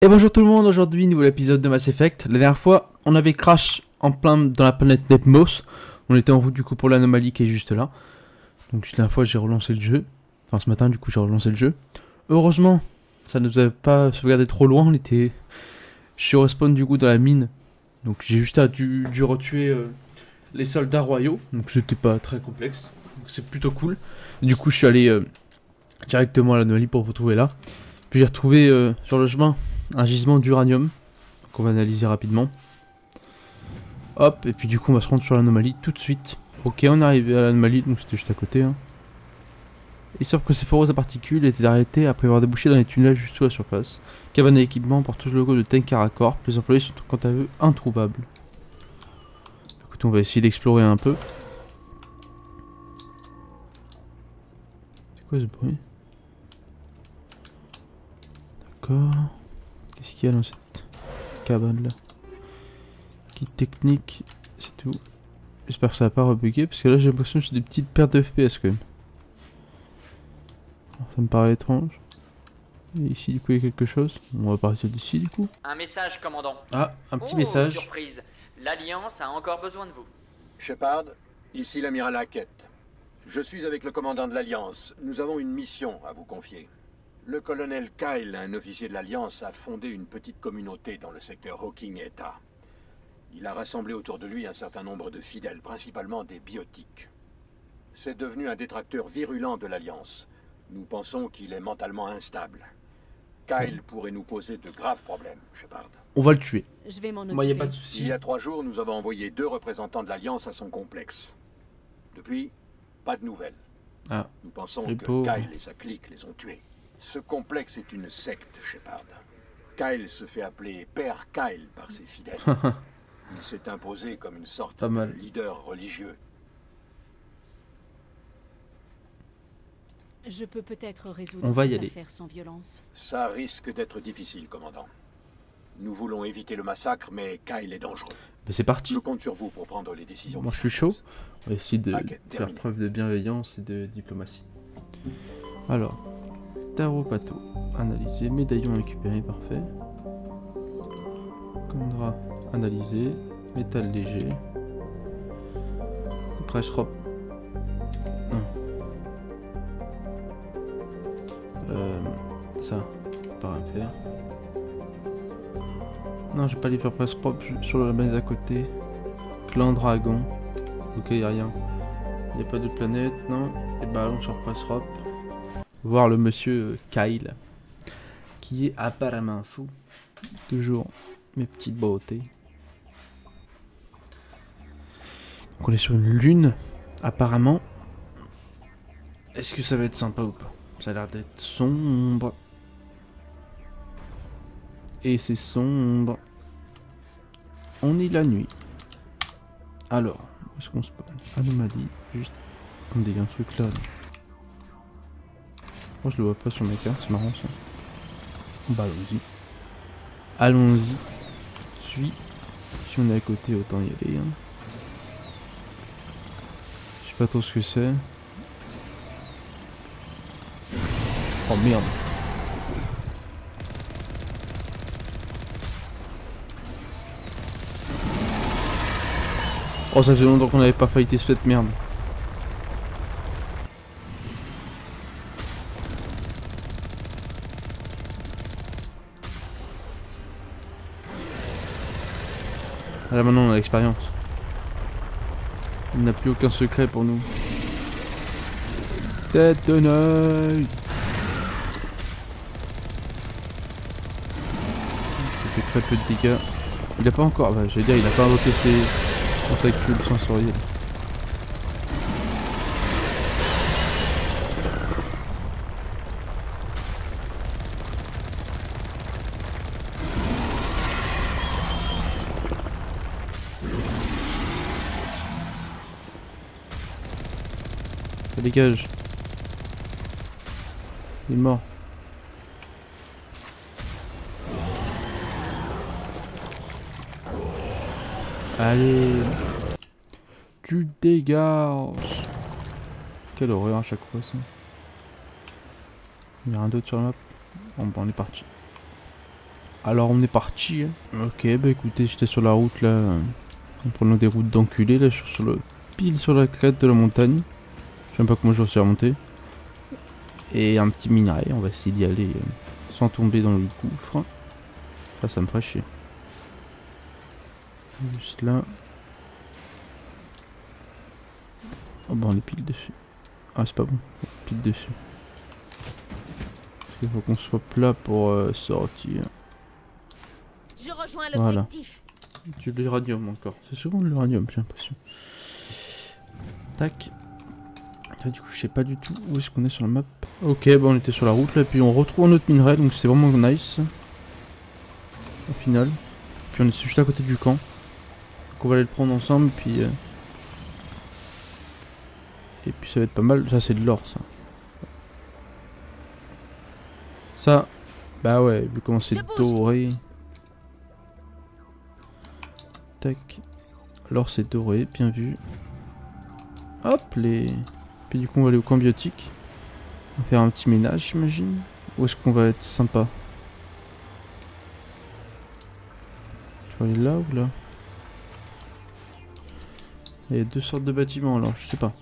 Et bonjour tout le monde, aujourd'hui nouvel épisode de Mass Effect. La dernière fois, on avait crash en plein dans la planète Nepmos. On était en route du coup pour l'anomalie qui est juste là. Donc la dernière fois j'ai relancé le jeu. Enfin ce matin du coup j'ai relancé le jeu. Heureusement, ça ne nous avait pas sauvegardé trop loin, on était... Je suis respawn du coup dans la mine. Donc j'ai juste dû retuer les soldats royaux. Donc c'était pas très complexe. Donc c'est plutôt cool. Du coup je suis allé directement à l'anomalie pour vous retrouver là. Puis j'ai retrouvé sur le chemin un gisement d'uranium qu'on va analyser rapidement. Hop, et puis du coup on va se rendre sur l'anomalie tout de suite. Ok, on est arrivé à l'anomalie, donc c'était juste à côté. Hein. Il semble que ces foreuses à particules étaient arrêtées après avoir débouché dans les tunnels juste sous la surface. Cabane et équipement portent le logo de Tenkara Corp. Les employés sont quant à eux introuvables. Écoutez, on va essayer d'explorer un peu. C'est quoi ce bruit? D'accord. Qu'est-ce qu'il y a dans cette cabane là? Kit technique, c'est tout. J'espère que ça va pas rebugger parce que là j'ai l'impression que j'ai des petites pertes de FPS quand même. Alors, ça me paraît étrange. Et ici du coup il y a quelque chose. On va partir d'ici du coup. Un message, commandant. Ah, un petit Oh, message. surprise. L'Alliance a encore besoin de vous. Shepard, ici l'amiral Hackett. Je suis avec le commandant de l'Alliance. Nous avons une mission à vous confier. Le colonel Kyle, un officier de l'Alliance, a fondé une petite communauté dans le secteur Hawking-Eta. Il a rassemblé autour de lui un certain nombre de fidèles, principalement des biotiques. C'est devenu un détracteur virulent de l'Alliance. Nous pensons qu'il est mentalement instable. Kyle pourrait nous poser de graves problèmes, Shepard. On va le tuer. Je vais m'en occuper. Moi y a pas de Il souci. y a 3 jours, nous avons envoyé 2 représentants de l'Alliance à son complexe. Depuis, pas de nouvelles. Ah, Nous pensons les que pauvres. Kyle et sa clique les ont tués. Ce complexe est une secte, Shepard. Kyle se fait appeler Père Kyle par ses fidèles. Il s'est imposé comme une sorte Pas mal. de leader religieux. Je peux peut-être résoudre On va y cette aller. affaire sans violence. Ça risque d'être difficile, commandant. Nous voulons éviter le massacre, mais Kyle est dangereux. Bah, c'est parti. Je compte sur vous pour prendre les décisions. Moi je suis chaud. On va essayer de Ok, faire terminé. preuve de bienveillance et de diplomatie. Alors, tarot pato, analysé, médaillon récupéré, parfait. Condra, analysé, métal léger. Presse robe. Non. Ça, pas rien faire. Non, j'ai pas les faire presse propre sur la planète à côté. Clan dragon. Ok, y a rien. Y a pas d'autre planète, non. Et bah allons sur presse robe. Voir le monsieur Kyle. Qui est apparemment fou. Toujours mes petites beautés. Donc on est sur une lune. Apparemment. Est-ce que ça va être sympa ou pas? Ça a l'air d'être sombre. Et c'est sombre. On est la nuit. Alors, où est-ce qu'on se passe? Anomalie, juste. Attendez, il y a un truc là. Moi je le vois pas sur mes cartes, c'est marrant ça. Bah allons-y. Allons-y. Suis. Si on est à côté, autant y aller. Hein. Je sais pas trop ce que c'est. Oh merde. Oh ça fait longtemps qu'on n'avait pas fighté cette merde. Là maintenant on a l'expérience. Il n'a plus aucun secret pour nous. Tête de l'œil. Ça fait très peu de dégâts. Il a pas encore, bah, j'allais dire il a pas invoqué ses tentacules sensoriels. Ça dégage. Il est mort. Allez. Tu dégages. Quelle horreur à chaque fois ça. Il n'y a rien d'autre sur la map. Bon bah on est parti. Alors on est parti. Hein. Ok, bah écoutez, j'étais sur la route là, en prenant des routes d'enculés là, sur le pile sur la crête de la montagne. Je sais même pas comment je suis remonté. Et un petit minerai, on va essayer d'y aller sans tomber dans le gouffre. Ça me ferait chier. Juste là. Oh bah on est pile dessus. Ah c'est pas bon, pile dessus. Il faut qu'on soit plat pour sortir. Je rejoins Voilà. l'objectif. Tu l'uranium encore. C'est souvent de l'uranium, j'ai l'impression. Tac. Là, du coup, je sais pas du tout où est-ce qu'on est sur la map. Ok, bah on était sur la route là, puis on retrouve un autre minerai, donc c'est vraiment nice. Au final. Puis on est juste à côté du camp. Donc on va aller le prendre ensemble, puis... Et puis ça va être pas mal. Ça, c'est de l'or, ça. Ça... Bah ouais, vu comment c'est doré. Tac. L'or, c'est doré, bien vu. Hop, les... Puis du coup, on va aller au camp biotique. On va faire un petit ménage, j'imagine. Où est-ce qu'on va être sympa? Tu vas aller là ou là? Il y a deux sortes de bâtiments, alors je sais pas.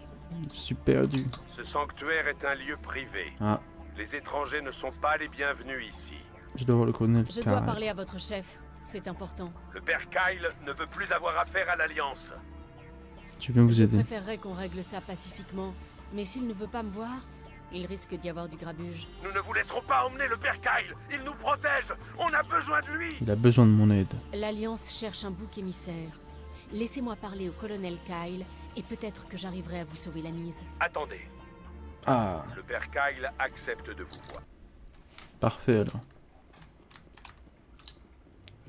Super perdu. Ce sanctuaire est un lieu privé. Ah, Les étrangers ne sont pas les bienvenus ici. je dois voir le colonel Je dois Kyle. parler à votre chef. C'est important. Le père Kyle ne veut plus avoir affaire à l'Alliance. Je viens vous Je aider. préférerais qu'on règle ça pacifiquement. Mais s'il ne veut pas me voir, il risque d'y avoir du grabuge. Nous ne vous laisserons pas emmener le père Kyle. Il nous protège. On a besoin de lui. Il a besoin de mon aide. L'Alliance cherche un bouc émissaire. Laissez-moi parler au colonel Kyle et peut-être que j'arriverai à vous sauver la mise. Attendez. Ah, Le père Kyle accepte de vous voir. parfait alors.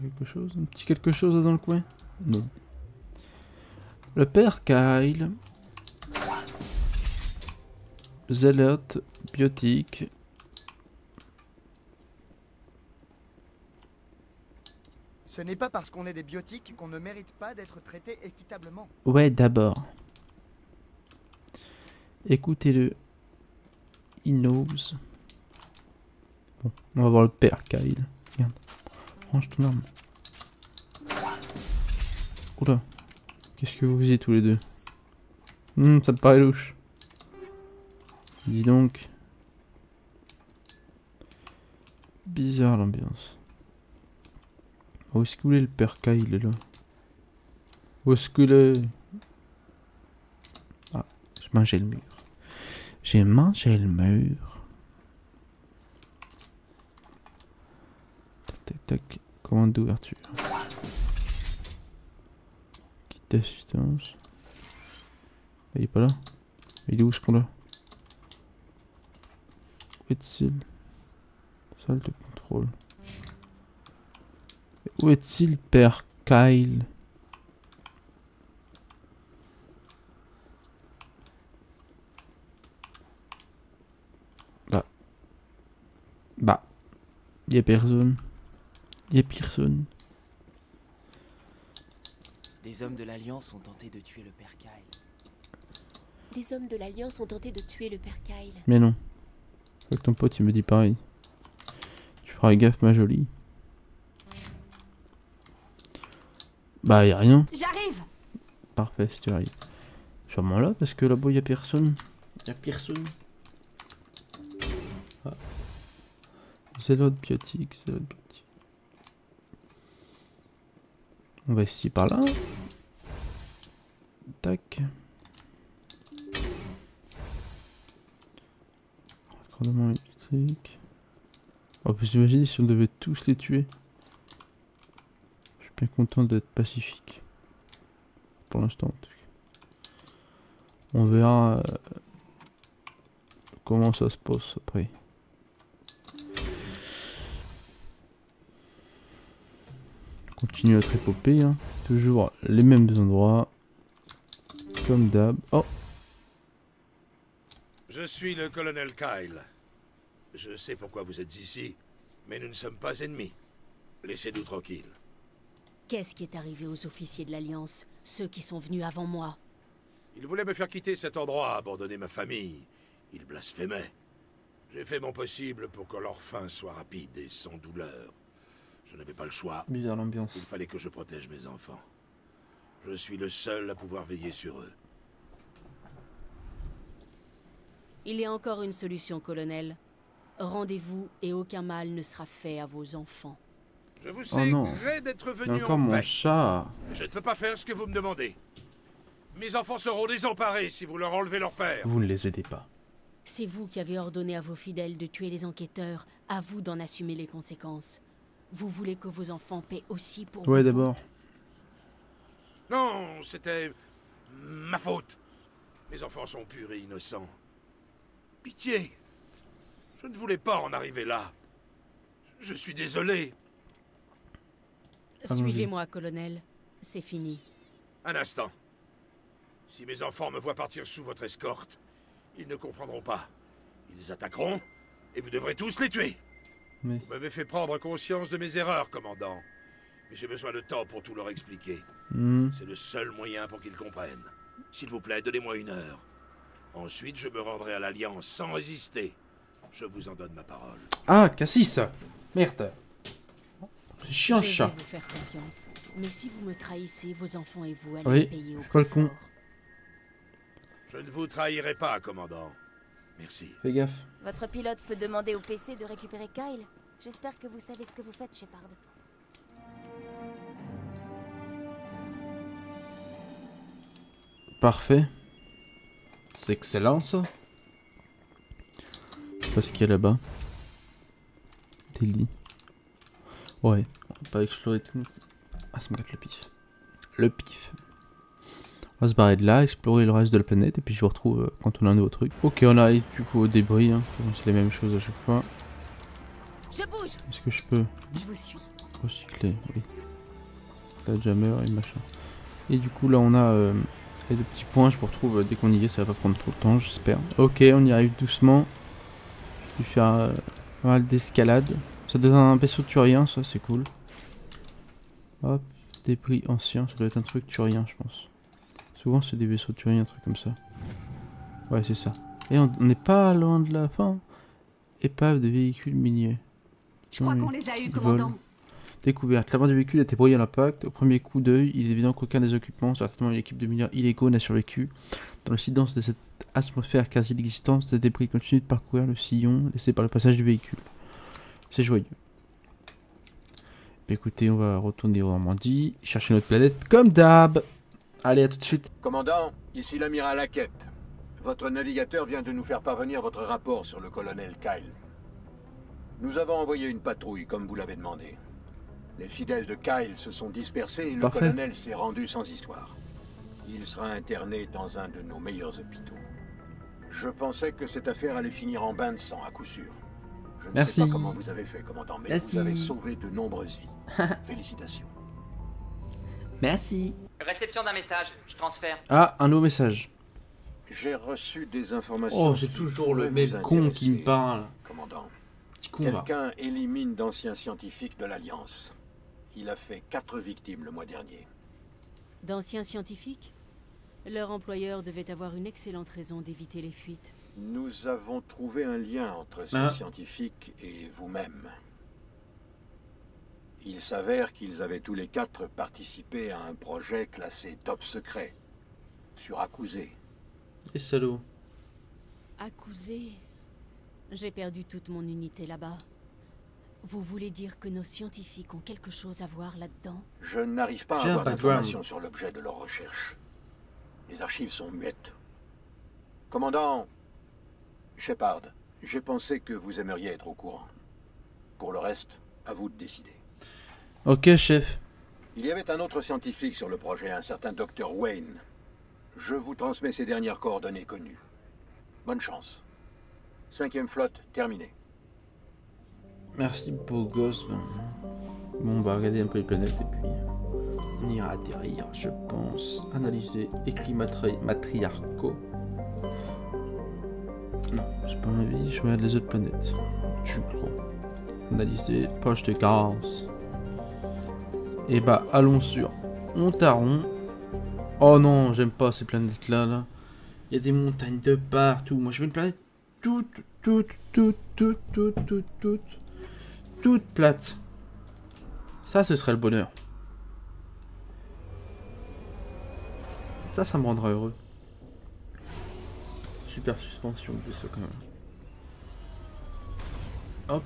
Quelque chose? Un petit quelque chose là dans le coin? Non. Le père Kyle. Zélote, biotique. Ce n'est pas parce qu'on est des biotiques qu'on ne mérite pas d'être traité équitablement. Ouais, d'abord. Écoutez-le. Il knows. Bon, on va voir le père Kyle. Regarde. Range ton arme. Oula. Qu'est-ce que vous faisiez tous les deux? Ça me paraît louche. Dis donc. Bizarre l'ambiance. Où est-ce qu'il est le père Kyle là? Où est-ce qu'il est? Ah, j'ai mangé le mur. J'ai mangé le mur. Tac tac. Commande d'ouverture. Kit d'assistance. Il est pas là? Il est où ce qu'on a? Où est-il? Salle de contrôle. Où est-il, père Kyle? Bah. Y'a personne. Y'a personne. Des hommes de l'Alliance ont tenté de tuer le père Kyle. Des hommes de l'Alliance ont tenté de tuer le père Kyle. Mais non. Faut que ton pote il me dit pareil. Tu feras gaffe, ma jolie. Bah y'a rien. J'arrive! Parfait, si tu arrives. Sûrement là, parce que là-bas y'a personne. Y'a personne. Ah. Zélote biotique, zélote biotique. On va essayer par là. Tac. Raccordement électrique. Oh, vous imaginez si on devait tous les tuer. Je suis bien content d'être pacifique. Pour l'instant, en tout cas. On verra comment ça se passe après. Continue notre épopée, hein. Toujours les mêmes endroits. Comme d'hab. Oh! Je suis le colonel Kyle. Je sais pourquoi vous êtes ici, mais nous ne sommes pas ennemis. Laissez-nous tranquilles. Qu'est-ce qui est arrivé aux officiers de l'Alliance, ceux qui sont venus avant moi? Ils voulaient me faire quitter cet endroit, abandonner ma famille. Ils blasphémaient. J'ai fait mon possible pour que leur fin soit rapide et sans douleur. Je n'avais pas le choix. Bizarre l'ambiance. Il fallait que je protège mes enfants. Je suis le seul à pouvoir veiller sur eux. Il y a encore une solution, colonel. Rendez-vous et aucun mal ne sera fait à vos enfants. Je vous Oh non. sais gré d'être Il y a venu encore en mon paix. chat. Je ne peux pas faire ce que vous me demandez. Mes enfants seront désemparés si vous leur enlevez leur père. Vous ne les aidez pas. C'est vous qui avez ordonné à vos fidèles de tuer les enquêteurs, à vous d'en assumer les conséquences. Vous voulez que vos enfants paient aussi pour Ouais, vos d'abord. fautes? Non, c'était ma faute. Mes enfants sont purs et innocents. Pitié. Je ne voulais pas en arriver là. Je suis désolé. Allons-y. Suivez-moi, colonel. C'est fini. Un instant. Si mes enfants me voient partir sous votre escorte, ils ne comprendront pas. Ils attaqueront, et vous devrez tous les tuer. Mais... Vous m'avez fait prendre conscience de mes erreurs, commandant. Mais j'ai besoin de temps pour tout leur expliquer. Hmm. C'est le seul moyen pour qu'ils comprennent. S'il vous plaît, donnez-moi 1 heure. Ensuite, je me rendrai à l'Alliance sans résister. Je vous en donne ma parole. Ah, Cassis. Merde. C'est chiant, Je vais chat. vous faire confiance. Mais si vous me trahissez, vos enfants et vous allez Oui, payer au je crois prix le con. fort. Je ne vous trahirai pas, commandant. Merci. Fais gaffe. Votre pilote peut demander au PC de récupérer Kyle. J'espère que vous savez ce que vous faites, Shepard. Parfait. C'est excellent, ça. Je sais pas ce qu'il y a là-bas. Des lits. Ouais, on va pas explorer tout. Ah, ça me gâte le pif. Le pif. On va se barrer de là, explorer le reste de la planète, et puis je vous retrouve quand on a un nouveau truc. Ok, on arrive du coup au débris, hein. C'est les mêmes choses à chaque fois. Je bouge. Est-ce que je peux Je vous suis. recycler? Oui. La jammer et machin. Et du coup là on a les 2 petits points, je me retrouve dès qu'on y est, ça va pas prendre trop de temps j'espère. Ok, on y arrive doucement. Je vais faire pas mal d'escalade. Ça donne un vaisseau turien, ça c'est cool. Hop, débris anciens, ça doit être un truc turien je pense. Souvent c'est des vaisseaux turiens, un truc comme ça. Ouais c'est ça. Et on n'est pas loin de la fin. Épave de véhicules miniers. Je crois Oui, qu'on les a eus, ils commandant. volent. Découverte. L'avant du véhicule a été brouillé à l'impact. Au premier coup d'œil, il est évident qu'aucun des occupants, certainement une équipe de mineurs illégaux, n'a survécu. Dans le silence de cette atmosphère quasi inexistante, des débris continuent de parcourir le sillon laissé par le passage du véhicule. C'est joyeux. Bah, écoutez, on va retourner au Normandie, chercher notre planète comme d'hab. Allez, à tout de suite. Commandant, ici l'amiral Hackett. Votre navigateur vient de nous faire parvenir votre rapport sur le colonel Kyle. Nous avons envoyé une patrouille, comme vous l'avez demandé. Les fidèles de Kyle se sont dispersés et le Parfait. colonel s'est rendu sans histoire. Il sera interné dans un de nos meilleurs hôpitaux. Je pensais que cette affaire allait finir en bain de sang, à coup sûr. Je ne Merci. sais pas comment vous avez fait, commandant, mais Merci. vous avez sauvé de nombreuses vies. Félicitations. Merci. Réception d'un message, je transfère. Ah, un nouveau message. J'ai reçu des informations. Oh, c'est qui toujours le pourraient même vous con qui me intéresser, parle. Commandant. Petit con va. Quelqu'un élimine d'anciens scientifiques de l'Alliance. Il a fait 4 victimes le mois dernier. D'anciens scientifiques? Leur employeur devait avoir une excellente raison d'éviter les fuites. Nous avons trouvé un lien entre ces Ah. scientifiques et vous-même. Il s'avère qu'ils avaient tous les 4 participé à un projet classé top secret sur Akuzé. Les salauds. Accusé. J'ai perdu toute mon unité là-bas. Vous voulez dire que nos scientifiques ont quelque chose à voir là-dedans? Je n'arrive pas à J'ai un avoir background. d'informations sur l'objet de leurs recherches. Les archives sont muettes. Commandant Shepard, j'ai pensé que vous aimeriez être au courant. Pour le reste, à vous de décider. Ok, chef. Il y avait un autre scientifique sur le projet, un certain Dr. Wayne. Je vous transmets ses dernières coordonnées connues. Bonne chance. 5e flotte, terminée. Merci, beau gosse. Bon, on va regarder un peu les planètes et puis on ira atterrir, je pense. Analyser écrits matriarcaux. Non, j'ai pas envie, je regarde les autres planètes. Je crois. Analyser poche de gaz. Et bah, allons sur Ontaron. Oh non, j'aime pas ces planètes-là. Là. Il y a des montagnes de partout. Moi, je veux une planète toute plate. Ça, ce serait le bonheur. Ça me rendra heureux. Super suspension de ça quand même. Hop,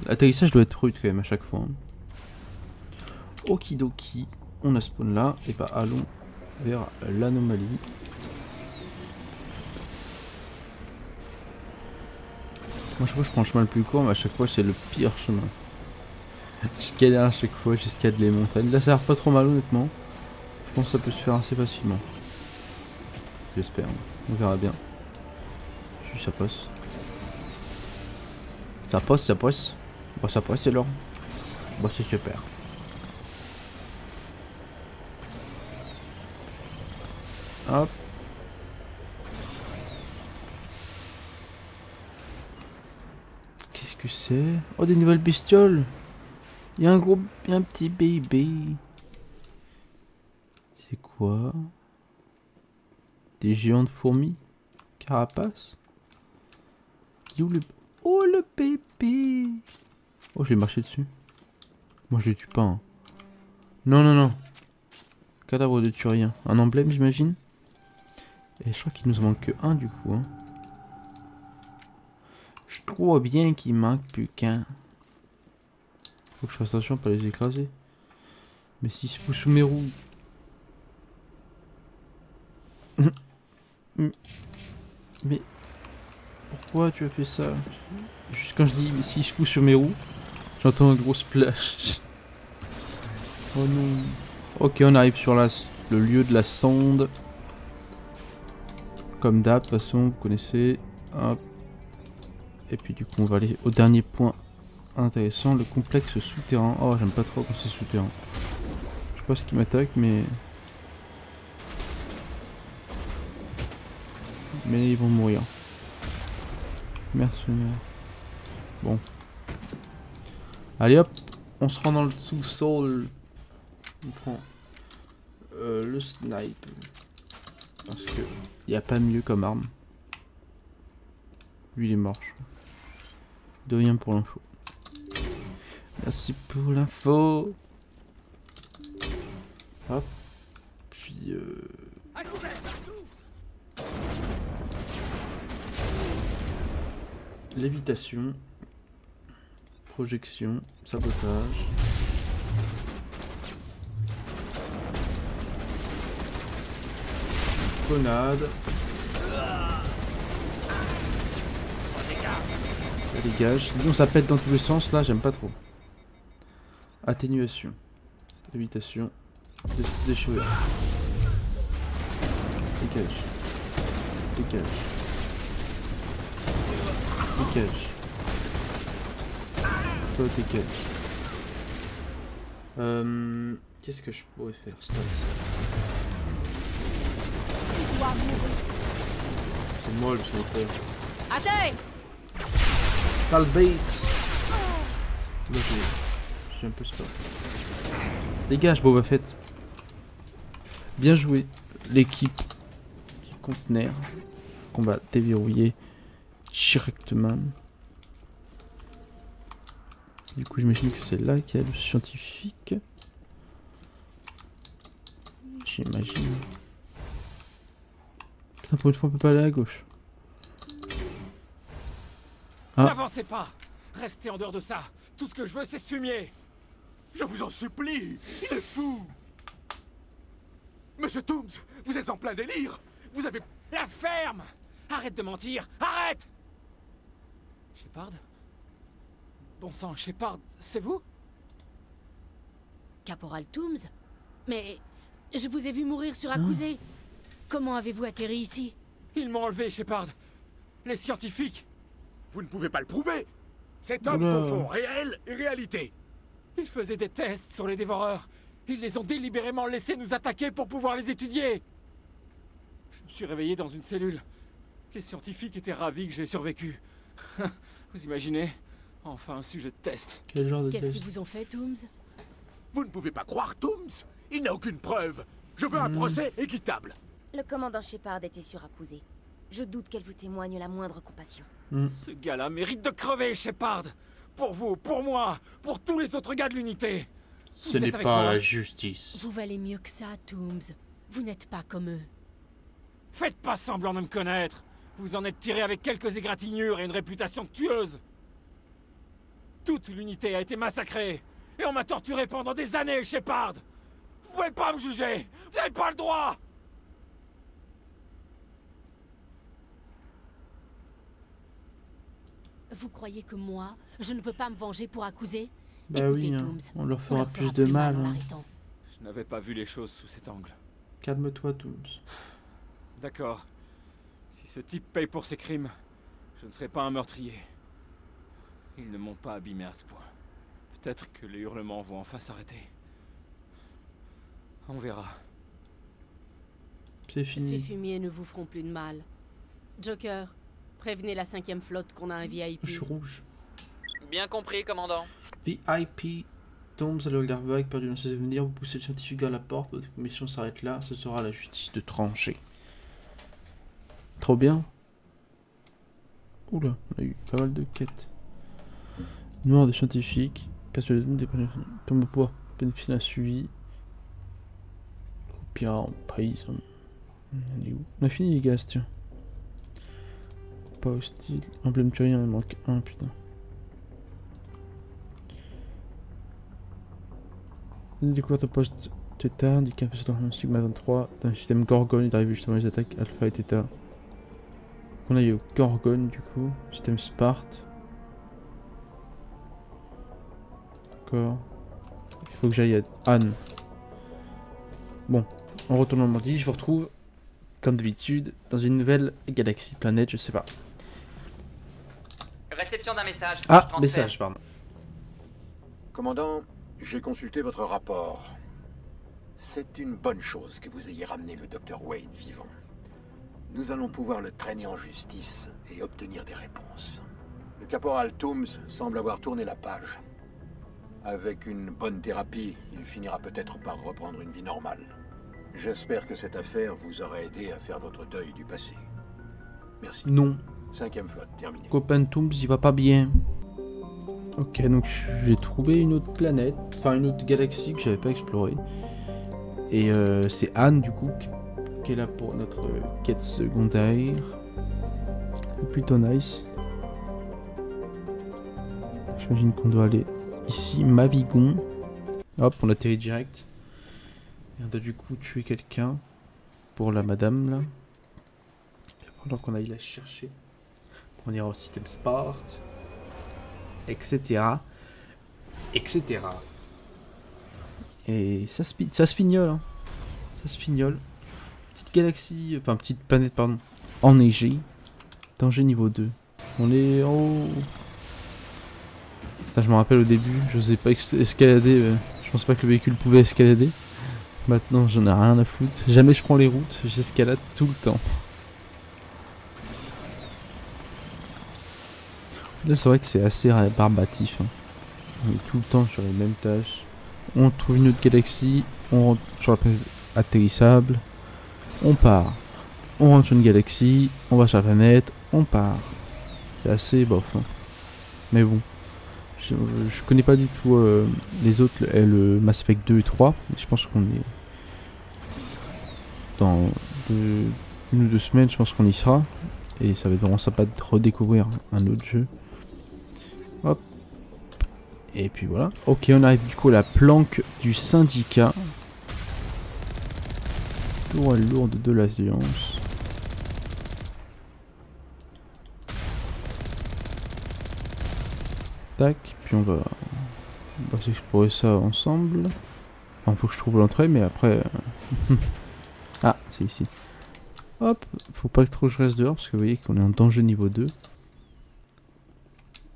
l'atterrissage doit être rude quand même à chaque fois. Hein. Okidoki. On a spawn là. Et bah allons vers l'anomalie. Moi je crois que je prends le chemin le plus court, mais à chaque fois c'est le pire chemin. Je galère à chaque fois jusqu'à les montagnes. Là ça a l'air pas trop mal honnêtement. Je pense que ça peut se faire assez facilement. J'espère. On verra bien. Si ça passe. Ça passe, ça passe. Bah ça passe alors. Bah c'est super. Hop. Qu'est-ce que c'est? Oh des nouvelles bestioles. Il y a un gros, un petit bébé. C'est quoi? Des géantes fourmis? Carapace? Où le... Oh le bébé! Oh j'ai marché dessus. Moi je les tue pas. Hein. Non non non. Cadavre de turien. Un emblème j'imagine. Et je crois qu'il nous en manque que un du coup. Hein. Je crois bien qu'il manque plus qu'un. Faut que je fasse attention à pas les écraser. Mais s'ils se foutent sous mes roues. Mais pourquoi tu as fait ça? Juste quand je dis mais s'ils se foutent sur mes roues, j'entends un gros splash. Oh non. Ok, on arrive sur le lieu de la sonde. Comme d'hab, de toute façon, vous connaissez. Hop. Et puis du coup, on va aller au dernier point intéressant, le complexe souterrain. Oh, j'aime pas trop quand c'est souterrain. Je sais pas ce qui m'attaque, mais... Mais ils vont mourir. Mercenaires. Bon. Allez hop, on se rend dans le sous-sol. On prend le snipe. Parce que il n'y a pas mieux comme arme. Lui il est mort. De rien pour l'info. Merci pour l'info. Hop. Puis lévitation. Projection. Sabotage. Grenade. Ça dégage. Disons ça pète dans tous les sens là, j'aime pas trop. Atténuation. Lévitation. Déchirure. Dégage. Dégage. Dégage. Toi dégage. Qu'est-ce que je pourrais faire? Stop. C'est moi le chanteur. Attends! Pas le bait! Là j'ai un peu ça. Dégage Boba Fett. Bien joué. L'équipe qui contenait. Qu'on va déverrouiller directement. Du coup j'imagine que c'est là qu'il y a le scientifique. J'imagine. Putain, pour une fois on peut pas aller à gauche. Ah. N'avancez pas! Restez en dehors de ça! Tout ce que je veux c'est ce fumier! Je vous en supplie, il est fou. Monsieur Toombs, vous êtes en plein délire. Vous avez... La ferme! Arrête de mentir! Arrête! Shepard? Bon sang, Shepard, c'est vous? Caporal Toombs? Mais je vous ai vu mourir sur Akuzé. Comment avez-vous atterri ici? Ils m'ont enlevé, Shepard. Les scientifiques. Vous ne pouvez pas le prouver. Cet homme confond réel et réalité. Ils faisaient des tests sur les dévoreurs. Ils les ont délibérément laissés nous attaquer pour pouvoir les étudier. Je me suis réveillé dans une cellule. Les scientifiques étaient ravis que j'ai survécu. Vous imaginez? Enfin un sujet de test. Quel genre de Qu'est-ce test? qu'ils vous ont fait, Toombs? Vous ne pouvez pas croire Toombs. Il n'a aucune preuve. Je veux un procès équitable. Le commandant Shepard était sur Akuzé. Je doute qu'elle vous témoigne la moindre compassion. Ce gars-là mérite de crever, Shepard. Pour vous, pour moi, pour tous les autres gars de l'unité. Ce Vous êtes n'est avec pas moi. la justice. Vous valez mieux que ça, Toombs. Vous n'êtes pas comme eux. Faites pas semblant de me connaître. Vous en êtes tiré avec quelques égratignures et une réputation de tueuse. Toute l'unité a été massacrée. Et on m'a torturé pendant des années, Shepard. Vous pouvez pas me juger. Vous n'avez pas le droit. Vous croyez que moi, je ne veux pas me venger pour accuser? Bah Écoutez, oui, hein, Toombs, on leur on fera leur plus de mal. en Hein. l'arrêtant. Je n'avais pas vu les choses sous cet angle. Calme-toi, Toombs. D'accord. Si ce type paye pour ses crimes, je ne serai pas un meurtrier. Ils ne m'ont pas abîmé à ce point. Peut-être que les hurlements vont enfin s'arrêter. On verra. C'est Ces fini. fumiers ne vous feront plus de mal. Joker, prévenez la 5e flotte qu'on a un VIP. Je suis rouge. Bien compris, commandant. VIP Toombs à le regard vague, perdu dans ses souvenirs. Vous poussez le scientifique à la porte. Votre mission s'arrête là. Ce sera à la justice de trancher. Trop bien. Oula, on a eu pas mal de quêtes. Noir des scientifiques. Casse les zones des tombe au pouvoir. Bénéficie d'un suivi. Roupia en prison. On est où? On a fini les gaz, tiens. Pas hostile. Emblème turien, il manque un, putain. Une découverte au poste Theta, indiqué un peu sur le Sigma 23 d'un système Gorgon, il arrive justement les attaques Alpha et Theta. On a eu au Gorgon du coup, système Sparte. D'accord. Il faut que j'aille à Anne. Bon, on retourne en Normandie, je vous retrouve, comme d'habitude, dans une nouvelle galaxie, planète, je sais pas. Réception d'un message. Ah, Je transfère. message, pardon. Commandant, j'ai consulté votre rapport. C'est une bonne chose que vous ayez ramené le Dr. Wayne vivant. Nous allons pouvoir le traîner en justice et obtenir des réponses. Le caporal Toombs semble avoir tourné la page. Avec une bonne thérapie, il finira peut-être par reprendre une vie normale. J'espère que cette affaire vous aura aidé à faire votre deuil du passé. Merci. Non. 5e flotte, terminé. Copain Toombs, il va pas bien. Ok, donc j'ai trouvé une autre planète, enfin une autre galaxie que j'avais pas explorée. Et c'est Anne du coup qui est là pour notre quête secondaire. C'est plutôt nice. J'imagine qu'on doit aller ici, Mavigon. Hop, on atterrit direct. Et on doit du coup tuer quelqu'un pour la madame là. Pendant qu'on aille la chercher. On ira au système Sparte. Etc. Etc. Et ça se fignole. Hein. Ça se fignole. Petite galaxie, enfin petite planète, pardon. Enneigée. Danger niveau 2. On est en haut. Putain, je me rappelle au début, je sais pas escalader. Je pense pas que le véhicule pouvait escalader. Maintenant, j'en ai rien à foutre. Jamais je prends les routes, j'escalade tout le temps. C'est vrai que c'est assez barbatif. Hein. On est tout le temps sur les mêmes tâches. On trouve une autre galaxie, on rentre sur la planète atterrissable, on part. On rentre sur une galaxie, on va sur la planète, on part. C'est assez bof. Hein. Mais bon, je connais pas du tout les autres, le Mass Effect 2 et 3. Je pense qu'on est dans une ou deux semaines, je pense qu'on y sera. Et ça va être vraiment sympa de redécouvrir un autre jeu. Hop. Et puis voilà. Ok, on arrive du coup à la planque du syndicat. Tourelle lourde de l'Alliance. Tac, puis on va s'explorer ça ensemble. Enfin, faut que je trouve l'entrée, mais après... ah, c'est ici. Hop, faut pas que trop je reste dehors, parce que vous voyez qu'on est en danger niveau 2.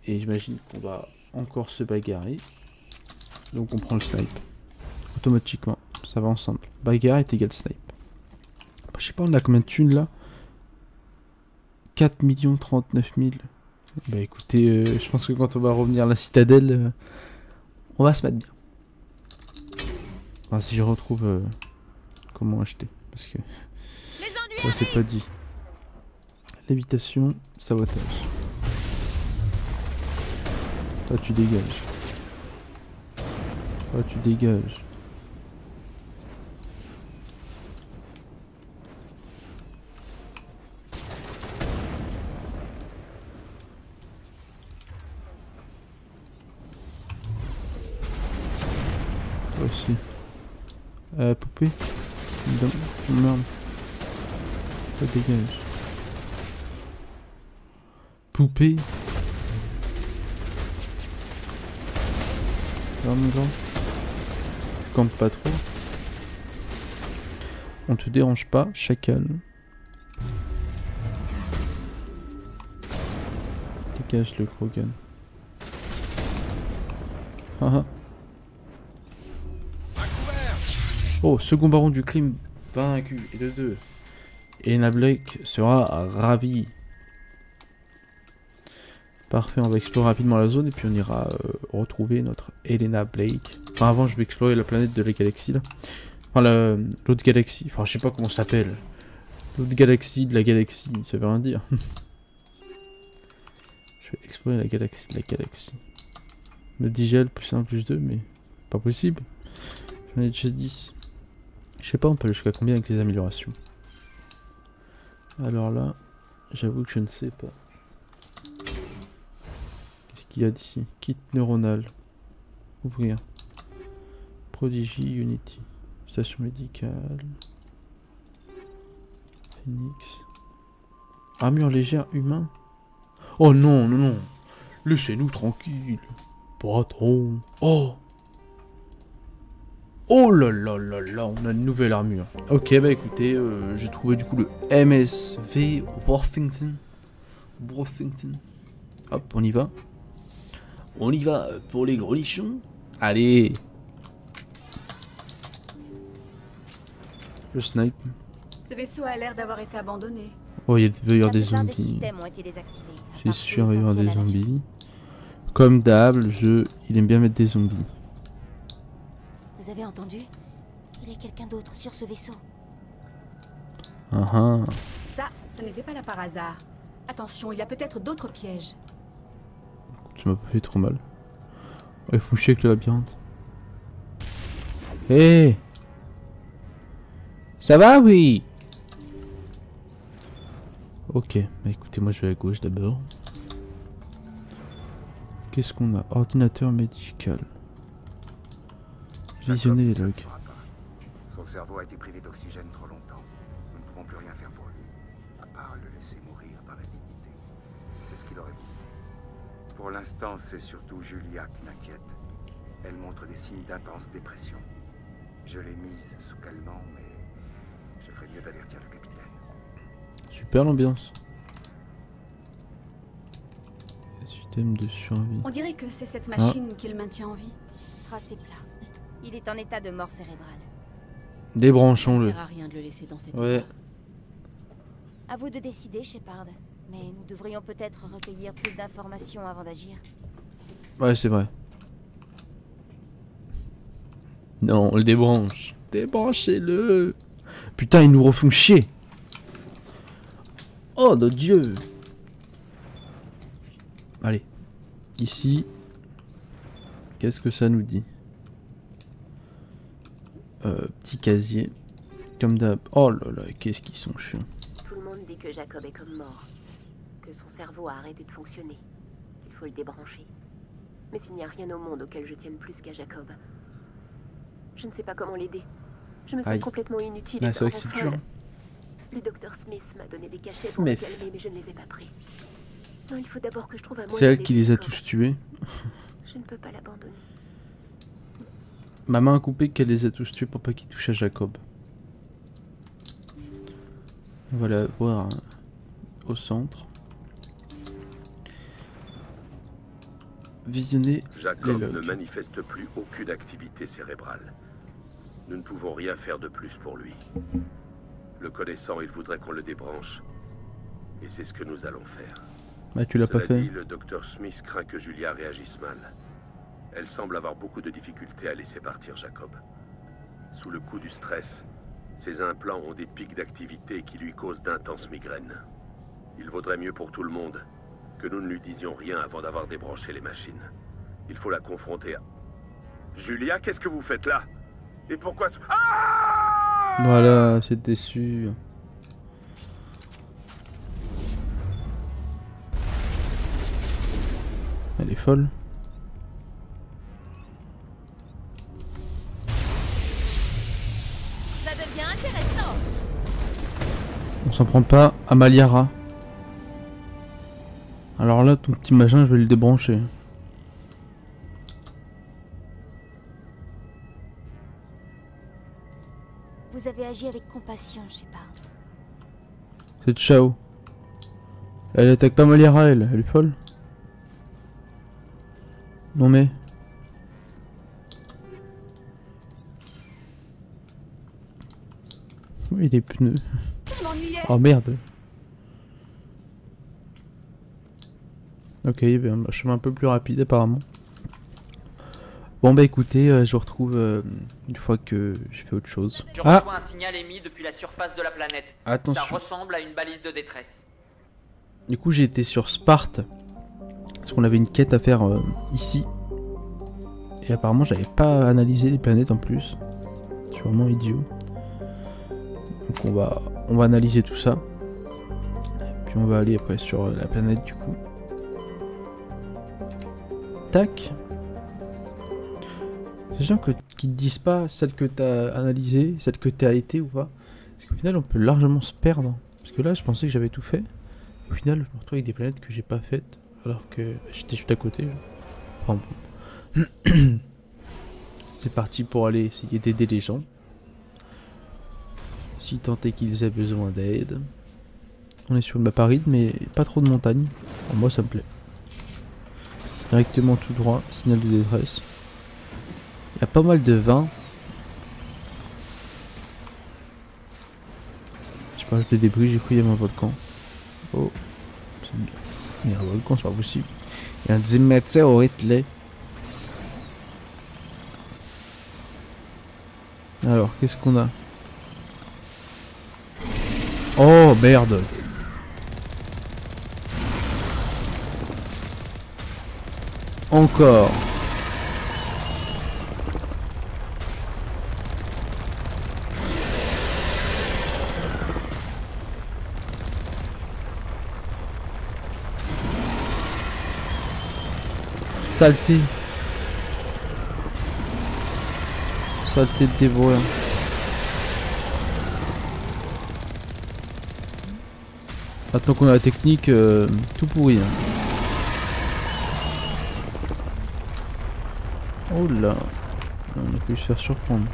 Et j'imagine qu'on va encore se bagarrer. Donc on prend le snipe. Automatiquement, ça va ensemble. Bagarre est égal snipe. Bah, je sais pas, on a combien de thunes là? 4 039 000. Bah écoutez, je pense que quand on va revenir à la citadelle, on va se mettre bien. Enfin, si je retrouve comment acheter. Parce que ça c'est pas dit. Lévitation, sabotage. Toi tu dégages. Oh, tu dégages. Toi aussi. Poupée. Merde. Ça dégage. Poupée. Ferme-la. Campe pas trop. On te dérange pas, chacal. Dégage le Krogan. Haha. Oh, second baron du crime vaincu et de 2. Elena Blake sera ravie. Parfait, on va explorer rapidement la zone et puis on ira retrouver notre Elena Blake. Enfin avant je vais explorer la planète de la galaxie là. Enfin l'autre galaxie, enfin je sais pas comment ça s'appelle. L'autre galaxie de la galaxie, ça veut rien dire. Je vais explorer la galaxie de la galaxie. Le Digel plus 1 plus 2 mais pas possible. J'en ai déjà 10. Je sais pas on peut aller jusqu'à combien avec les améliorations. Alors là, j'avoue que je ne sais pas. Qu'est-ce qu'il y a d'ici? Kit neuronal. Ouvrir. Prodigy Unity. Station médicale. Phoenix. Armure légère humain. Oh non, non, non. Laissez-nous tranquille. Pas trop. Oh. Oh là là là là, on a une nouvelle armure. Ok, bah écoutez, j'ai trouvé du coup le MSV Worthington. Hop, on y va. On y va pour les gros lichons. Allez. Le snipe. Ce vaisseau a l'air d'avoir été abandonné. Oh, il va y avoir des zombies. C'est sûr, il va y avoir des zombies. Comme d'hab, le jeu, il aime bien mettre des zombies. Vous avez entendu? Il y a quelqu'un d'autre sur ce vaisseau. Ça, ce n'était pas là par hasard. Attention, il y a peut-être d'autres pièges. Tu m'as pas fait trop mal. Oh, il faut chier avec le labyrinthe. Hé hey. Ça va, oui? Ok, bah écoutez, moi je vais à gauche d'abord. Qu'est-ce qu'on a? Ordinateur médical. Visionner les logs. Son cerveau a été privé d'oxygène trop longtemps. Nous ne pouvons plus rien faire pour lui, à part le laisser mourir par la dignité. C'est ce qu'il aurait voulu. Pour l'instant, c'est surtout Julia qui m'inquiète. Elle montre des signes d'intense dépression. Je l'ai mise sous calmant, mais je ferais mieux d'avertir le capitaine. Super l'ambiance. Système de survie. On dirait que c'est cette machine qui le maintient en vie. Tracé plat. Il est en état de mort cérébrale. Débranchons-le. Ça ne sert à rien de le laisser dans cet ouais. état. À vous de décider, Shepard. Mais nous devrions peut-être recueillir plus d'informations avant d'agir. Ouais, c'est vrai. Non, on le débranche. Débranchez-le. Putain, ils nous refont chier. Oh, de Dieu. Allez. Ici. Qu'est-ce que ça nous dit? Petit casier. Comme d'hab. Oh là là, qu'est-ce qu'ils sont chiants. Tout le monde dit que Jacob est comme mort. Que son cerveau a arrêté de fonctionner. Il faut le débrancher. Mais il n'y a rien au monde auquel je tienne plus qu'à Jacob. Je ne sais pas comment l'aider. Je me sens complètement inutile et sans folle. Le docteur Smith m'a donné des cachets pour me calmer, mais je ne les ai pas pris. Non, il faut d'abord que je trouve un moyen. C'est elle qui les a tous tués. Je ne peux pas l'abandonner. Ma main a coupé qu'elle les a tous tués pour pas qu'ils touchent à Jacob. Voilà, voir au centre. Visionner Jacob les logs. ne manifeste plus aucune activité cérébrale. Nous ne pouvons rien faire de plus pour lui. Le connaissant, il voudrait qu'on le débranche. Et c'est ce que nous allons faire. Bah tu l'as pas fait. Dit, le docteur Smith craint que Julia réagisse mal. Elle semble avoir beaucoup de difficultés à laisser partir Jacob. Sous le coup du stress, ses implants ont des pics d'activité qui lui causent d'intenses migraines. Il vaudrait mieux pour tout le monde que nous ne lui disions rien avant d'avoir débranché les machines. Il faut la confronter à... Julia, qu'est-ce que vous faites là? Et pourquoi... Ah! Voilà, c'était sûr. Elle est folle. Ça devient intéressant. On s'en prend pas à Maliara. Alors là, ton petit machin, je vais le débrancher. Vous avez agi avec compassion, Shepard. C'est Chao. Elle attaque pas Maliara, elle est folle. Non mais... Oui, les pneus. Oh merde. Ok, il y avait un chemin un peu plus rapide apparemment. Bon bah écoutez, je vous retrouve une fois que j'ai fait autre chose. Je reçois un signal émis depuis la surface de la planète. Attention. Ça ressemble à une balise de détresse. Du coup j'ai été sur Sparte. Parce qu'on avait une quête à faire ici. Et apparemment j'avais pas analysé les planètes en plus. Je suis vraiment idiot. Donc on va analyser tout ça. Puis on va aller après sur la planète du coup. Tac. C'est gens qui te disent pas celle que t'as analysée, celle que t'as été ou pas. Parce qu'au final on peut largement se perdre. Parce que là je pensais que j'avais tout fait. Au final je me retrouve avec des planètes que j'ai pas faites. Alors que j'étais juste à côté. Enfin, bon. C'est parti pour aller essayer d'aider les gens. Si tant est qu'ils aient besoin d'aide. On est sur une map aride mais pas trop de montagnes. Alors moi ça me plaît. Directement tout droit, signal de détresse. Il y a pas mal de vin. Je parle des débris, j'ai cru qu'il y avait un volcan. Oh, c'est bien. Il y a un volcan, c'est pas possible. Il y a un diméter au Ritley. Alors, qu'est-ce qu'on a? Oh merde! Encore! Saleté! Saleté de dévoreur. Maintenant qu'on a la technique, tout pourri. Hein. Oh là, on a pu se faire surprendre.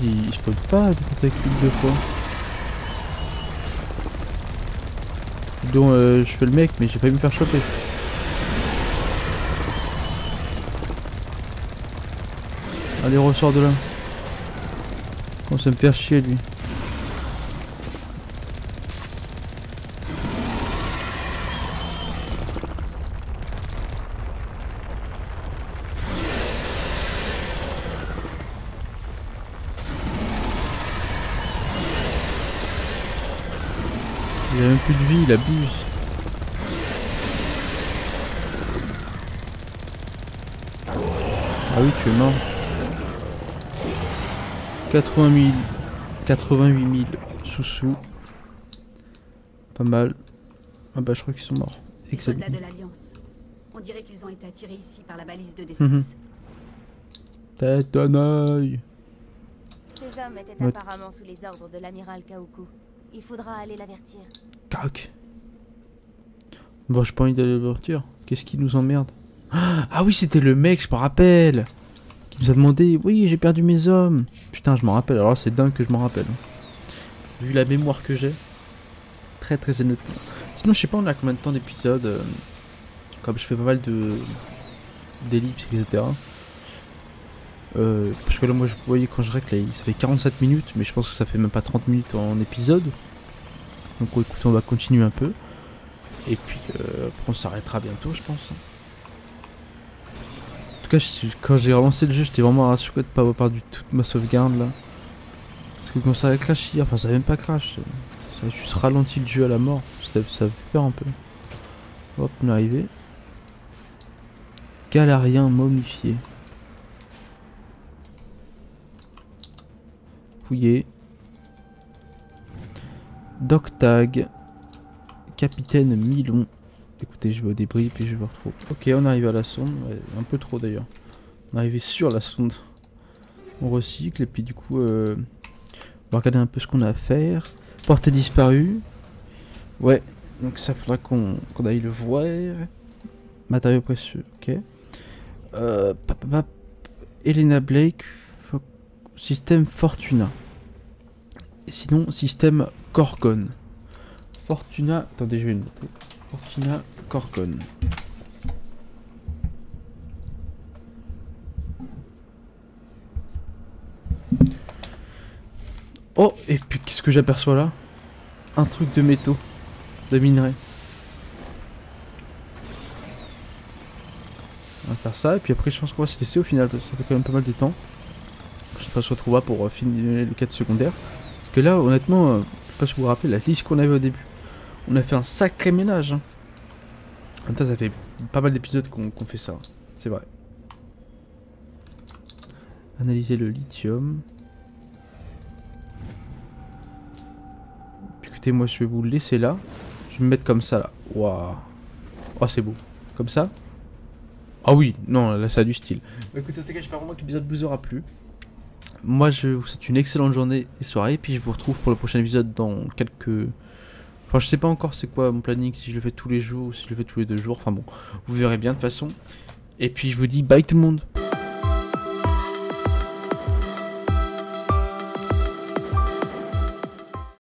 Il spawn pas des tentacules deux fois. Donc je fais le mec mais j'ai failli me faire choper. Allez ressort de là. Comment ça me faire chier lui. Il a même plus de vie, il abuse. Ah oui, tu es mort. 88 000 sous-sous. Pas mal. Ah bah je crois qu'ils sont morts. Les soldats de l'Alliance. On dirait qu'ils ont été attirés ici par la balise de défense. Tête d'un œil. Ces hommes étaient apparemment sous les ordres de l'amiral Kaoku. Il faudra aller l'avertir. Cac. Bon, j'ai pas envie d'aller l'avertir. Qu'est-ce qui nous emmerde? Ah oui, c'était le mec, je me rappelle. Qui nous a demandé, oui, j'ai perdu mes hommes. Putain, je m'en rappelle. Alors c'est dingue que je m'en rappelle. Vu la mémoire que j'ai. Très très honnêtement. Sinon, je sais pas, on a combien de temps d'épisodes. Comme je fais pas mal d'ellipses, etc. Parce que là, moi, vous voyez, quand je règle, ça fait 47 minutes. Mais je pense que ça fait même pas 30 minutes en épisode. Donc écoute, on va continuer un peu. Et puis après on s'arrêtera bientôt je pense. En tout cas quand j'ai relancé le jeu j'étais vraiment rassuré de pas avoir perdu toute ma sauvegarde là. Parce Puis quand ça a crashé, enfin ça a même pas crash. Ça a juste ralenti le jeu à la mort. Ça fait peur un peu. Hop, on est arrivé. Galarien momifié. Fouillé. Doctag. Capitaine Milon. Écoutez, je vais au débris puis je vous retrouve. Ok, on arrive à la sonde. Ouais, un peu trop d'ailleurs. On est arrivé sur la sonde. On recycle et puis du coup on va regarder un peu ce qu'on a à faire. Portée disparue. Ouais, donc ça faudra qu'on aille le voir. Matériaux précieux, ok. Elena Blake. Système Fortuna. Et sinon, système Gorgon. Fortuna. Attendez, je vais le noter. Fortuna Gorgon. Oh, et puis qu'est-ce que j'aperçois là? Un truc de métaux, de minerais. On va faire ça, et puis après je pense qu'on va se laisser au final, ça fait quand même pas mal de temps. Je sais pas si on se retrouvera pour finir les quêtes secondaires. Parce que là, honnêtement, je sais pas si vous vous rappelez la liste qu'on avait au début. On a fait un sacré ménage. Hein. En même temps, ça fait pas mal d'épisodes qu'on fait ça, c'est vrai. Analyser le lithium. Écoutez, moi je vais vous le laisser là. Je vais me mettre comme ça là. Waouh. Oh, c'est beau. Comme ça. Ah oui, non, là ça a du style. Bah, écoutez, en tout cas, j'espère vraiment que l'épisode vous aura plu. Moi, je vous souhaite une excellente journée et soirée. Et puis je vous retrouve pour le prochain épisode dans quelques... Enfin, je sais pas encore c'est quoi mon planning, si je le fais tous les jours ou si je le fais tous les 2 jours. Enfin bon, vous verrez bien de toute façon. Et puis je vous dis bye tout le monde.